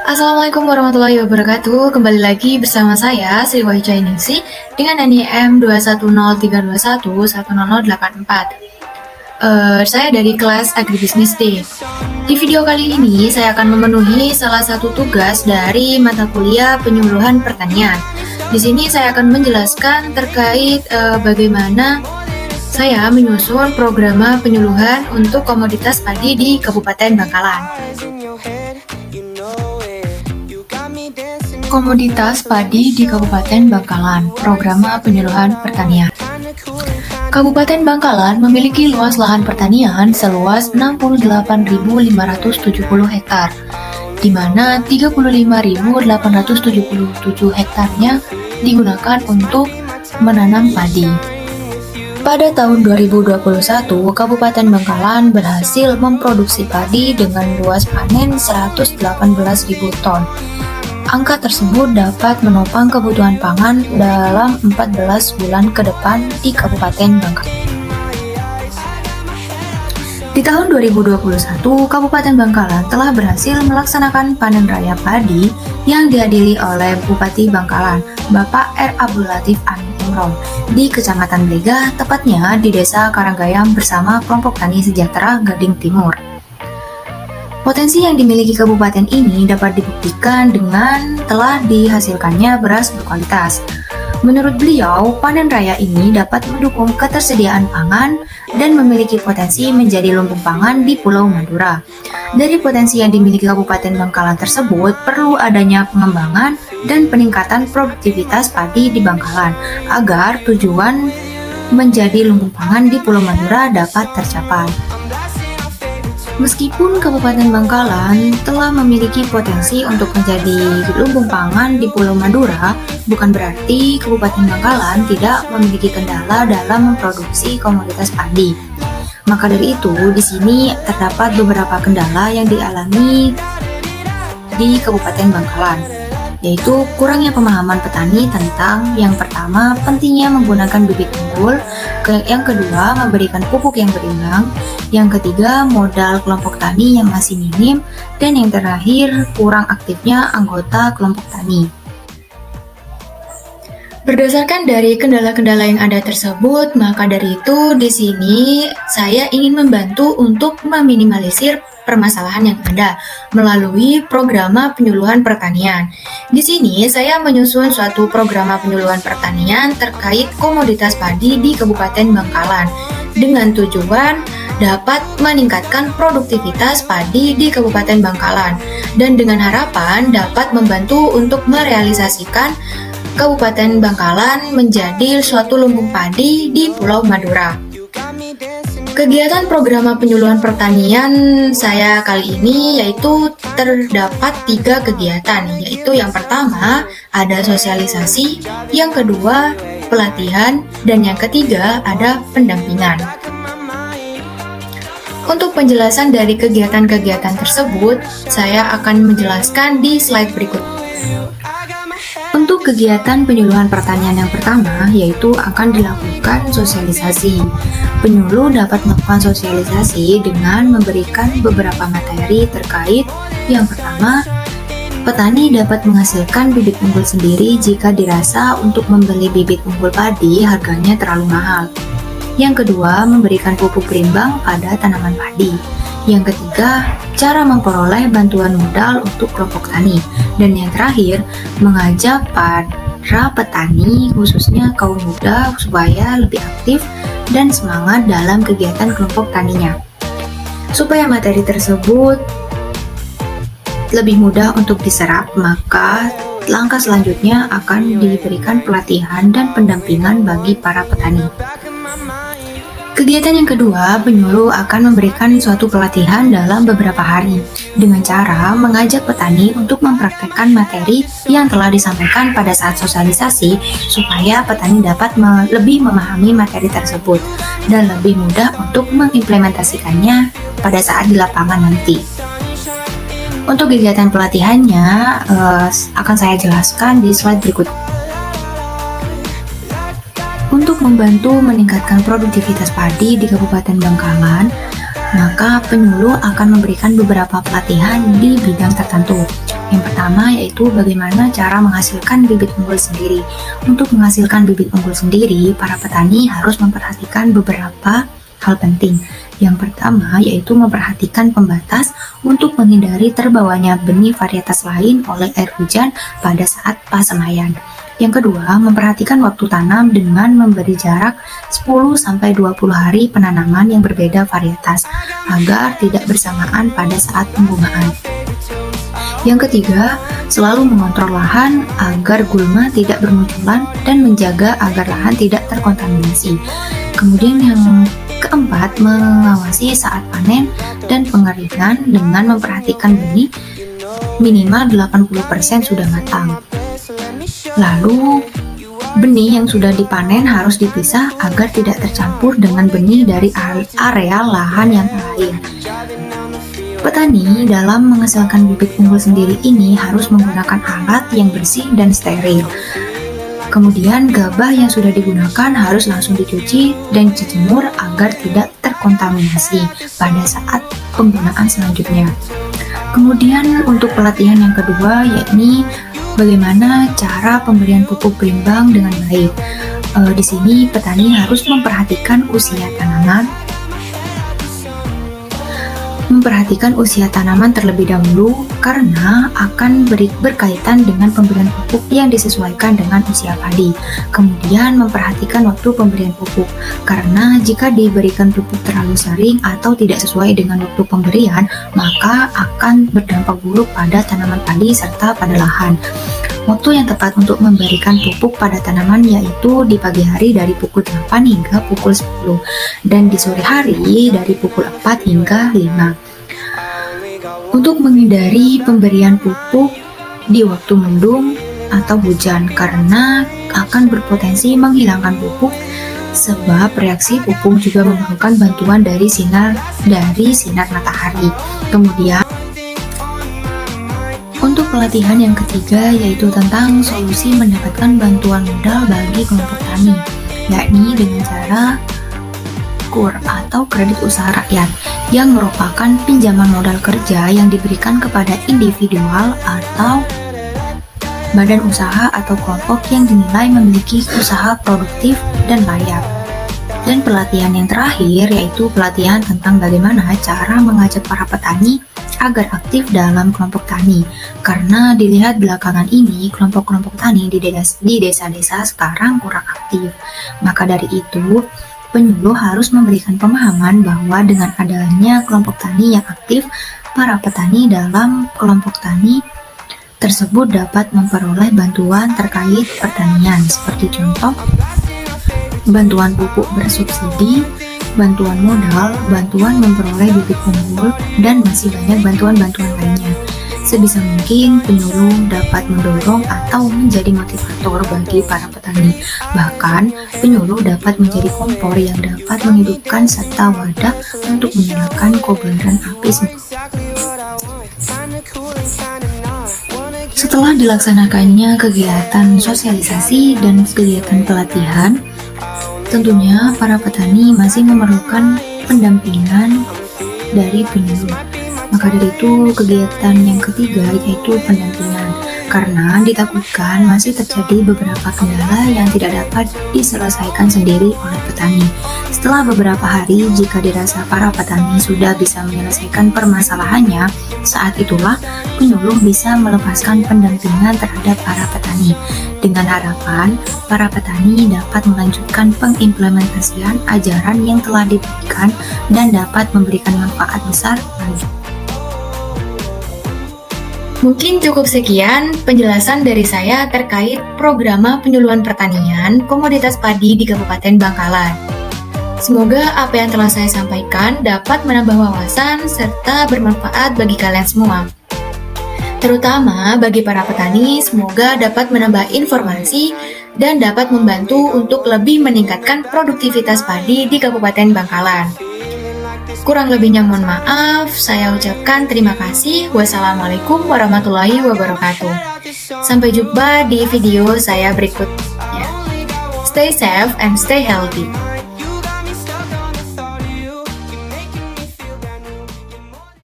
Assalamualaikum warahmatullahi wabarakatuh. Kembali lagi bersama saya Sri Wahija Ningsi dengan NIM 21031110084. Saya dari kelas Agribisnis D. Di video kali ini saya akan memenuhi salah satu tugas dari mata kuliah penyuluhan pertanian. Di sini saya akan menjelaskan terkait bagaimana saya menyusun program penyuluhan untuk komoditas padi di Kabupaten Bangkalan. Komoditas padi di Kabupaten Bangkalan, program penyuluhan pertanian. Kabupaten Bangkalan memiliki luas lahan pertanian seluas 68.570 hektar, di mana 35.877 hektarnya digunakan untuk menanam padi. Pada tahun 2021, Kabupaten Bangkalan berhasil memproduksi padi dengan luas panen 118.000 ton. Angka tersebut dapat menopang kebutuhan pangan dalam 14 bulan ke depan di Kabupaten Bangkalan. Di tahun 2021, Kabupaten Bangkalan telah berhasil melaksanakan panen raya padi yang dihadiri oleh Bupati Bangkalan, Bapak R. Abdul Latif Amin Imron, di Kecamatan Blega, tepatnya di Desa Karanggayam bersama kelompok Tani Sejahtera Gading Timur. Potensi yang dimiliki kabupaten ini dapat dibuktikan dengan telah dihasilkannya beras berkualitas. Menurut beliau, panen raya ini dapat mendukung ketersediaan pangan dan memiliki potensi menjadi lumbung pangan di Pulau Madura. Dari potensi yang dimiliki Kabupaten Bangkalan tersebut, perlu adanya pengembangan dan peningkatan produktivitas padi di Bangkalan agar tujuan menjadi lumbung pangan di Pulau Madura dapat tercapai. Meskipun Kabupaten Bangkalan telah memiliki potensi untuk menjadi lumbung pangan di Pulau Madura, bukan berarti Kabupaten Bangkalan tidak memiliki kendala dalam memproduksi komoditas padi. Maka dari itu, di sini terdapat beberapa kendala yang dialami di Kabupaten Bangkalan, yaitu kurangnya pemahaman petani tentang yang pertama, pentingnya menggunakan bibit unggul, yang kedua, memberikan pupuk yang berimbang, yang ketiga, modal kelompok tani yang masih minim, dan yang terakhir, kurang aktifnya anggota kelompok tani. Berdasarkan dari kendala-kendala yang ada tersebut, maka dari itu di sini saya ingin membantu untuk meminimalisir permasalahan yang ada melalui program penyuluhan pertanian. Di sini saya menyusun suatu program penyuluhan pertanian terkait komoditas padi di Kabupaten Bangkalan dengan tujuan dapat meningkatkan produktivitas padi di Kabupaten Bangkalan dan dengan harapan dapat membantu untuk merealisasikan Kabupaten Bangkalan menjadi suatu lumbung padi di Pulau Madura. Kegiatan program penyuluhan pertanian saya kali ini yaitu terdapat 3 kegiatan, yaitu yang pertama ada sosialisasi, yang kedua pelatihan, dan yang ketiga ada pendampingan. Untuk penjelasan dari kegiatan-kegiatan tersebut, saya akan menjelaskan di slide berikut. Untuk kegiatan penyuluhan pertanian yang pertama, yaitu akan dilakukan sosialisasi. Penyuluh dapat melakukan sosialisasi dengan memberikan beberapa materi terkait yang pertama, petani dapat menghasilkan bibit unggul sendiri jika dirasa untuk membeli bibit unggul padi harganya terlalu mahal. Yang kedua, memberikan pupuk berimbang pada tanaman padi. Yang ketiga, cara memperoleh bantuan modal untuk kelompok tani. Dan yang terakhir, mengajak para petani, khususnya kaum muda, supaya lebih aktif dan semangat dalam kegiatan kelompok taninya. Supaya materi tersebut lebih mudah untuk diserap, maka langkah selanjutnya akan diberikan pelatihan dan pendampingan bagi para petani. Kegiatan yang kedua, penyuluh akan memberikan suatu pelatihan dalam beberapa hari dengan cara mengajak petani untuk mempraktekkan materi yang telah disampaikan pada saat sosialisasi supaya petani dapat lebih memahami materi tersebut dan lebih mudah untuk mengimplementasikannya pada saat di lapangan nanti. Untuk kegiatan pelatihannya akan saya jelaskan di slide berikut. Untuk membantu meningkatkan produktivitas padi di Kabupaten Bangkalan, maka penyuluh akan memberikan beberapa pelatihan di bidang tertentu. Yang pertama yaitu bagaimana cara menghasilkan bibit unggul sendiri. Untuk menghasilkan bibit unggul sendiri, para petani harus memperhatikan beberapa hal penting. Yang pertama yaitu memperhatikan pembatas untuk menghindari terbawanya benih varietas lain oleh air hujan pada saat pasemaian. Yang kedua, memperhatikan waktu tanam dengan memberi jarak 10-20 hari penanaman yang berbeda varietas agar tidak bersamaan pada saat pembungaan. Yang ketiga, selalu mengontrol lahan agar gulma tidak bermunculan dan menjaga agar lahan tidak terkontaminasi. Kemudian yang keempat, mengawasi saat panen dan pengeringan dengan memperhatikan benih minimal 80% sudah matang. Lalu, benih yang sudah dipanen harus dipisah agar tidak tercampur dengan benih dari area lahan yang lain. Petani dalam menghasilkan bibit unggul sendiri ini harus menggunakan alat yang bersih dan steril. Kemudian gabah yang sudah digunakan harus langsung dicuci dan dijemur agar tidak terkontaminasi pada saat penggunaan selanjutnya. Kemudian untuk pelatihan yang kedua yakni bagaimana cara pemberian pupuk berimbang dengan baik. Di sini petani harus memperhatikan usia tanaman terlebih dahulu karena akan berkaitan dengan pemberian pupuk yang disesuaikan dengan usia padi. Kemudian memperhatikan waktu pemberian pupuk karena jika diberikan pupuk terlalu sering atau tidak sesuai dengan waktu pemberian, maka akan berdampak buruk pada tanaman padi serta pada lahan. Waktu yang tepat untuk memberikan pupuk pada tanaman yaitu di pagi hari dari pukul 8 hingga pukul 10 dan di sore hari dari pukul 4 hingga 5. Untuk menghindari pemberian pupuk di waktu mendung atau hujan karena akan berpotensi menghilangkan pupuk sebab reaksi pupuk juga memerlukan bantuan dari sinar matahari. Kemudian untuk pelatihan yang ketiga yaitu tentang solusi mendapatkan bantuan modal bagi kelompok tani, yakni dengan cara KUR atau kredit usaha rakyat yang merupakan pinjaman modal kerja yang diberikan kepada individual atau badan usaha atau kelompok yang dinilai memiliki usaha produktif dan layak. Dan pelatihan yang terakhir yaitu pelatihan tentang bagaimana cara mengajak para petani agar aktif dalam kelompok tani. Karena dilihat belakangan ini kelompok-kelompok tani di desa-desa sekarang kurang aktif. Maka dari itu, penyuluh harus memberikan pemahaman bahwa dengan adanya kelompok tani yang aktif, para petani dalam kelompok tani tersebut dapat memperoleh bantuan terkait pertanian seperti contoh bantuan pupuk bersubsidi, bantuan modal, bantuan memperoleh bibit unggul, dan masih banyak bantuan-bantuan lainnya. Sebisa mungkin penyuluh dapat mendorong atau menjadi motivator bagi para petani. Bahkan, penyuluh dapat menjadi kompor yang dapat menghidupkan serta wadah untuk menyalakan kobaran api semula. Setelah dilaksanakannya kegiatan sosialisasi dan kegiatan pelatihan, tentunya para petani masih memerlukan pendampingan dari penyuluh. Maka dari itu kegiatan yang ketiga yaitu pendampingan, karena ditakutkan masih terjadi beberapa kendala yang tidak dapat diselesaikan sendiri oleh petani. Setelah beberapa hari, jika dirasa para petani sudah bisa menyelesaikan permasalahannya, saat itulah penyuluh bisa melepaskan pendampingan terhadap para petani. Dengan harapan, para petani dapat melanjutkan pengimplementasian ajaran yang telah diberikan dan dapat memberikan manfaat besar bagi. Mungkin cukup sekian penjelasan dari saya terkait program penyuluhan pertanian komoditas padi di Kabupaten Bangkalan. Semoga apa yang telah saya sampaikan dapat menambah wawasan serta bermanfaat bagi kalian semua. Terutama bagi para petani, semoga dapat menambah informasi dan dapat membantu untuk lebih meningkatkan produktivitas padi di Kabupaten Bangkalan. Kurang lebihnya mohon maaf, saya ucapkan terima kasih. Wassalamualaikum warahmatullahi wabarakatuh. Sampai jumpa di video saya berikutnya. Stay safe and stay healthy.